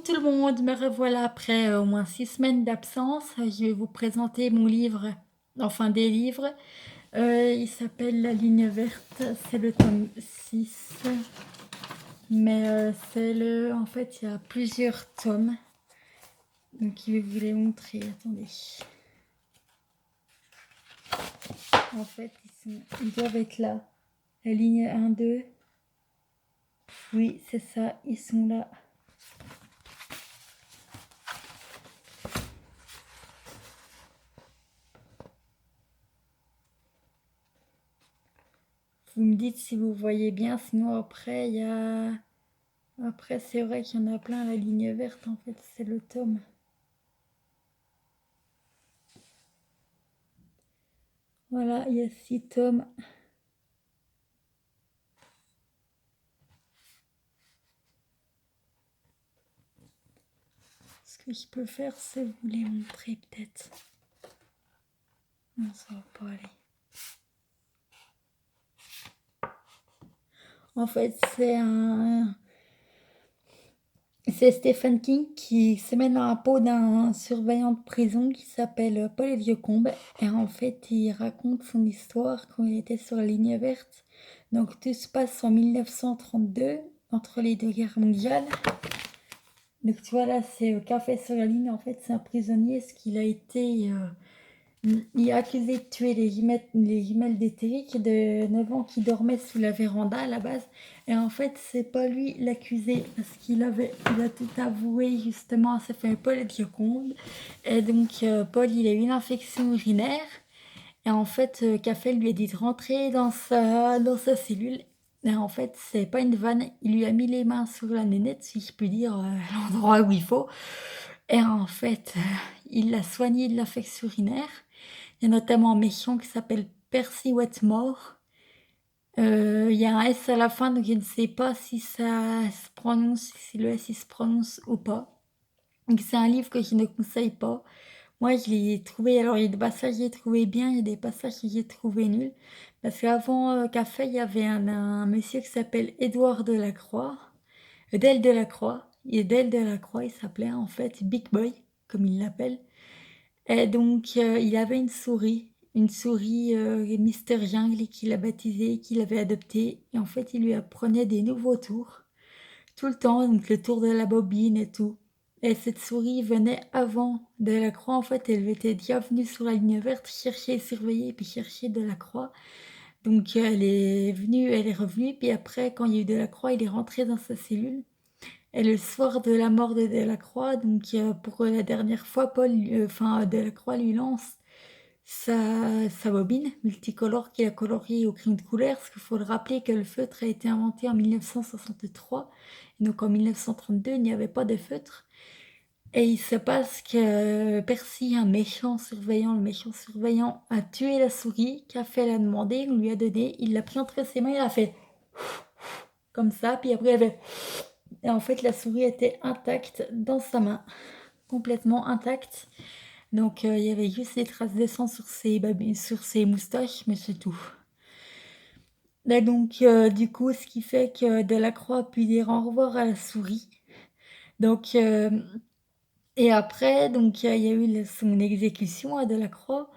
tout le monde, me revoilà après au moins 6 semaines d'absence. Je vais vous présenter mon livre, enfin des livres. Il s'appelle La ligne verte, c'est le tome 6. Mais en fait, il y a plusieurs tomes. Donc je vais vous les montrer, attendez. En fait, ils doivent être là. La ligne 1, 2. Oui, c'est ça, ils sont là. Vous me dites si vous voyez bien, sinon après, il y a... Après, c'est vrai qu'il y en a plein, la ligne verte, en fait, c'est le tome. Voilà, il y a 6 tomes. Ce que je peux faire, c'est vous les montrer peut-être. Non, ça va pas aller. En fait, c'est Stephen King qui se met dans la peau d'un surveillant de prison qui s'appelle Paul Vieucombe. Et en fait, il raconte son histoire quand il était sur la ligne verte. Donc tout se passe en 1932, entre les deux guerres mondiales. Donc tu vois là, c'est Café sur la ligne. En fait, c'est un prisonnier, ce qu'il a été... il est accusé de tuer les jumelles d'Éthéric de 9 ans qui dormaient sous la véranda à la base. Et en fait, c'est pas lui l'accusé parce il a tout avoué justement à sa femme Paul Diaconde. Et donc, Paul, il a eu une infection urinaire. Et en fait, Café lui a dit de rentrer dans sa cellule. Et en fait, c'est pas une vanne. Il lui a mis les mains sur la nénette, si je puis dire, à l'endroit où il faut. Et en fait, il l'a soigné de l'infection urinaire. Il y a notamment un méchant qui s'appelle Percy Wetmore. Il y a un S à la fin, donc je ne sais pas si ça se prononce, si le S il se prononce ou pas. Donc c'est un livre que je ne conseille pas. Moi, je l'ai trouvé, alors il y a des passages que j'ai trouvé bien, il y a des passages que j'ai trouvé nuls. Parce qu'avant Café, il y avait un monsieur qui s'appelle Édouard Delacroix, Del Delacroix. Et Del Delacroix, il s'appelait en fait Big Boy, comme il l'appelle. Et donc, il avait une souris Mister Jungle qu'il a baptisée, qu'il avait adoptée. Et en fait, il lui apprenait des nouveaux tours, tout le temps, donc le tour de la bobine et tout. Et cette souris venait avant Delacroix, en fait, elle était déjà venue sur la ligne verte, chercher et surveiller, puis chercher Delacroix. Donc, elle est venue, elle est revenue, puis après, quand il y a eu Delacroix, il est rentré dans sa cellule. Et le soir de la mort de Delacroix, donc pour la dernière fois, Delacroix lui lance sa bobine multicolore qu'il a coloriée au crayon de couleur, parce qu'il faut le rappeler que le feutre a été inventé en 1963, et donc en 1932 il n'y avait pas de feutre. Et il se passe que Percy, le méchant surveillant, a tué la souris, qu'a fait la demander, on lui a donné, il l'a pris entre ses mains, il a fait comme ça, puis après il avait... Et en fait la souris était intacte dans sa main, complètement intacte. Donc il y avait juste des traces de sang sur ses moustaches, mais c'est tout. Et donc du coup, ce qui fait que Delacroix a pu dire au revoir à la souris. Donc et après, donc il y a eu son exécution à Delacroix.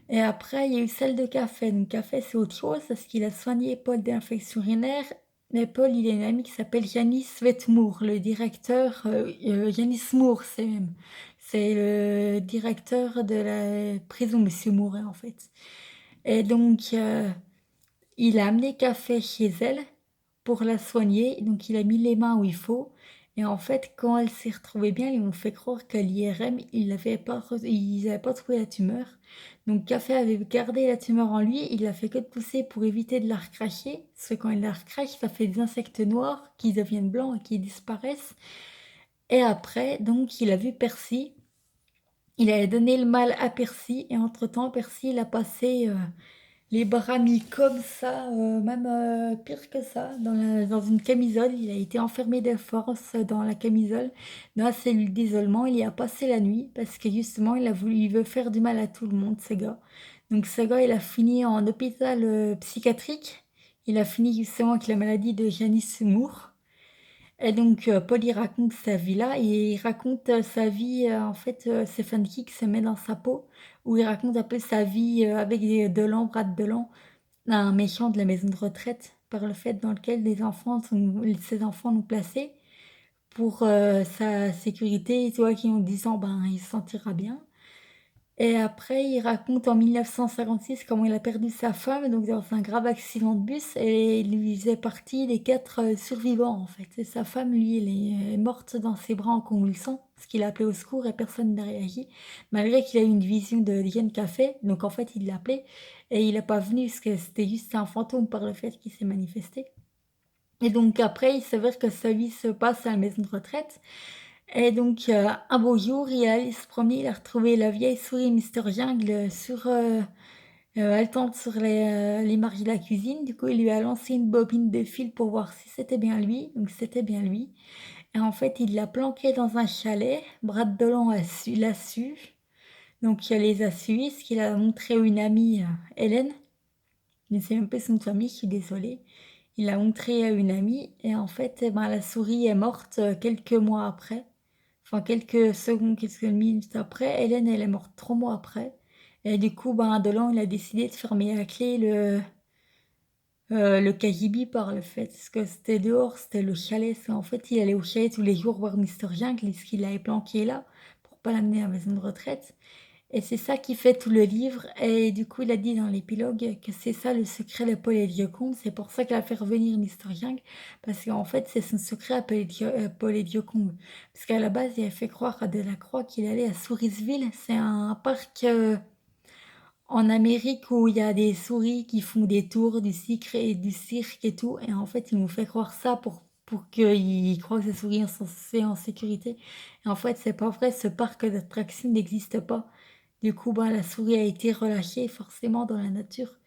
Et après, il y a eu celle de Café. Donc Café, c'est autre chose parce qu'il a soigné Paul d'infection urinaire. Mais Paul, il a une amie qui s'appelle Janice Wetmoor, le directeur. Janice Moore, c'est même. C'est le directeur de la prison Monsieur Mouret, en fait. Et donc, il a amené Café chez elle pour la soigner. Donc, il a mis les mains où il faut. Et en fait, quand elle s'est retrouvée bien, ils m'ont fait croire qu'à l'IRM, ils n'avaient pas trouvé la tumeur. Donc, Café avait gardé la tumeur en lui. Il l'a fait que de pousser pour éviter de la recracher. Parce que quand il la recrache, ça fait des insectes noirs qui deviennent blancs et qui disparaissent. Et après, donc, il a vu Percy. Il a donné le mal à Percy. Et entre-temps, Percy, il a passé les bras mis comme ça, même pire que ça, dans une camisole. Il a été enfermé de force dans la camisole, dans la cellule d'isolement. Il y a passé la nuit parce que justement, il veut faire du mal à tout le monde, ce gars. Donc ce gars, il a fini en hôpital psychiatrique. Il a fini justement avec la maladie de Janice Moore. Et donc, Paul, il raconte sa vie là et il raconte, sa vie, en fait, Stephen King se met dans sa peau, où il raconte un peu sa vie, avec des Delan, Brad Delan, un méchant de la maison de retraite, par le fait dans lequel ses enfants l'ont placé pour, sa sécurité, tu vois? Qui en disant, ben, il se sentira bien. Et après, il raconte en 1956 comment il a perdu sa femme, donc dans un grave accident de bus, et il lui faisait partie des 4 survivants, en fait. Et sa femme, lui, elle est morte dans ses bras en convulsant, parce qu'il a appelé au secours et personne n'a réagi, malgré qu'il a eu une vision de Diane Café. Donc en fait, il l'a appelé et il n'a pas venu, parce que c'était juste un fantôme par le fait qu'il s'est manifesté. Et donc après, il s'avère que sa vie se passe à la maison de retraite. Et donc, un beau jour, il est allé se promener, il a retrouvé la vieille souris Mister Jungle haletante sur les marches de la cuisine. Du coup, il lui a lancé une bobine de fil pour voir si c'était bien lui. Donc, c'était bien lui. Et en fait, il l'a planqué dans un chalet. Brad Dolan l'a su. Donc, il les a suivis, ce qu'il a montré à une amie, Hélène. Je ne sais même pas son nom de famille, je suis désolée. Il l'a montré à une amie. Et en fait, eh ben, la souris est morte quelques mois après. Enfin, quelques secondes, quelques minutes après. Hélène, elle est morte 3 mois après. Et du coup, ben, Dolan, il a décidé de fermer à clé le cagibi par le fait que c'était dehors, c'était le chalet. En fait, il allait au chalet tous les jours voir Mister Jungle, ce qu'il avait planqué là, pour pas l'amener à la maison de retraite. Et c'est ça qui fait tout le livre. Et du coup, il a dit dans l'épilogue que c'est ça le secret de Paul et Diocombe. C'est pour ça qu'il a fait revenir Mister Young. Parce qu'en fait, c'est son secret à Paul et Diocombe. Parce qu'à la base, il a fait croire à Delacroix qu'il allait à Sourisville. C'est un parc en Amérique où il y a des souris qui font des tours du cirque et tout. Et en fait, ils nous fait croire ça pour qu'ils croient que ces souris sont en sécurité. Et en fait, c'est pas vrai. Ce parc d'attractions n'existe pas. Du coup, bah, la souris a été relâchée forcément dans la nature.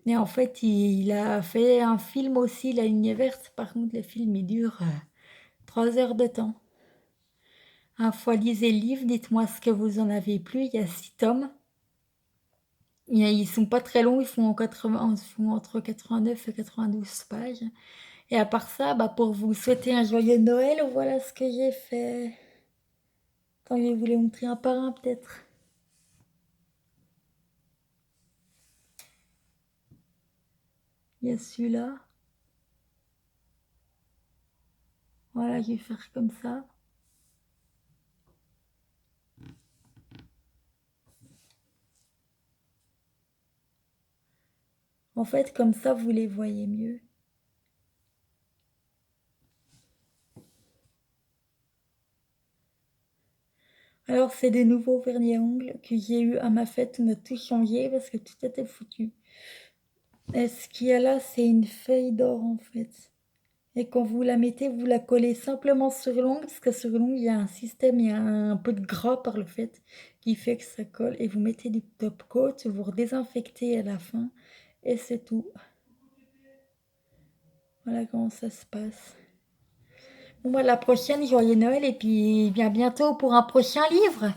Et en fait, il a fait un film aussi, La Ligne Verte. Par contre, le film, il dure 3 heures de temps. Un fois, lisez le livre, dites-moi ce que vous en avez plu. Il y a 6 tomes. Ils sont pas très longs, ils font entre 89 et 92 pages. Et à part ça, bah, pour vous souhaiter un joyeux Noël, voilà ce que j'ai fait. Attends, je vais vous les montrer un par un peut-être. Il y a celui-là. Voilà, je vais faire comme ça. En fait, comme ça, vous les voyez mieux. Alors, c'est des nouveaux vernis à ongles que j'ai eu à ma fête. On a tout changé parce que tout était foutu. Et ce qu'il y a là, c'est une feuille d'or en fait. Et quand vous la mettez, vous la collez simplement sur l'ongle parce que sur l'ongle, il y a un système, il y a un peu de gras par le fait qui fait que ça colle. Et vous mettez du top coat, vous redésinfectez à la fin et c'est tout. Voilà comment ça se passe. Bon, bah, la prochaine, joyeux Noël et puis bien bientôt pour un prochain livre.